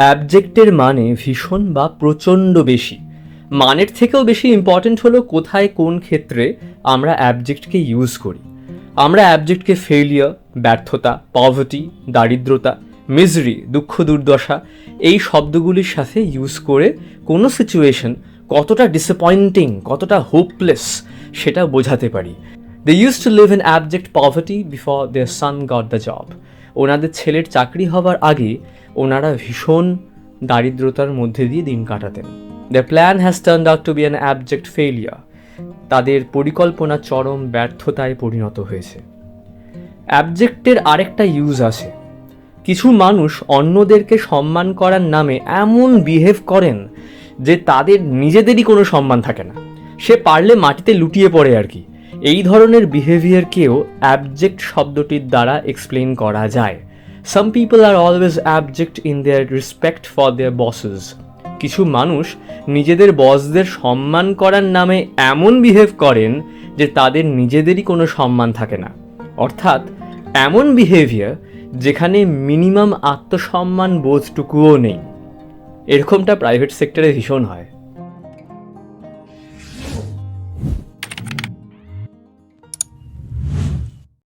অ্যাবজেক্টের মানে ভীষণ বা প্রচণ্ড বেশি, মানের থেকেও বেশি ইম্পর্ট্যান্ট হলো কোথায় কোন ক্ষেত্রে আমরা অ্যাবজেক্টকে ইউজ করি। আমরা অ্যাবজেক্টকে ফেলিয়ার, ব্যর্থতা, পভার্টি, দারিদ্রতা, মিজরি, দুঃখ দুর্দশা এই শব্দগুলির সাথে ইউজ করে কোনো সিচুয়েশন কতটা ডিসঅ্যাপয়েন্টিং, কতটা হোপলেস সেটা বোঝাতে পারি। They used to live in abject poverty before their son got the job. ওনাদের ছেলের চাকরি হবার আগে ওনারা ভীষণ দারিদ্রতার মধ্যে দিয়ে দিন কাটাতেন। The plan has turned out to be an abject failure. তাদের পরিকল্পনা চরম ব্যর্থতায় পরিণত হয়েছে। অ্যাবজেক্টের আরেকটা ইউজ আছে। কিছু মানুষ অন্যদেরকে সম্মান করার নামে এমন বিহেভ করেন যে তাদের নিজেদেরই কোনো সম্মান থাকে না, সে পারলে মাটিতে লুটিয়ে পড়ে আর কি। এই ধরনের বিহেভিয়ারকেও অ্যাবজেক্ট শব্দটির দ্বারা এক্সপ্লেন করা যায়। Some people are always abject in their respect for their bosses. কিছু মানুষ নিজেদের বসদের সম্মান করার নামে এমন বিহেভ করেন যে তাদের নিজেদেরই কোনো সম্মান থাকে না, অর্থাৎ এমন বিহেভিয়ার যেখানে মিনিমাম আত্মসম্মান বোধটুকুও নেই। এরকমটা প্রাইভেট সেক্টরে ভীষণ হয়।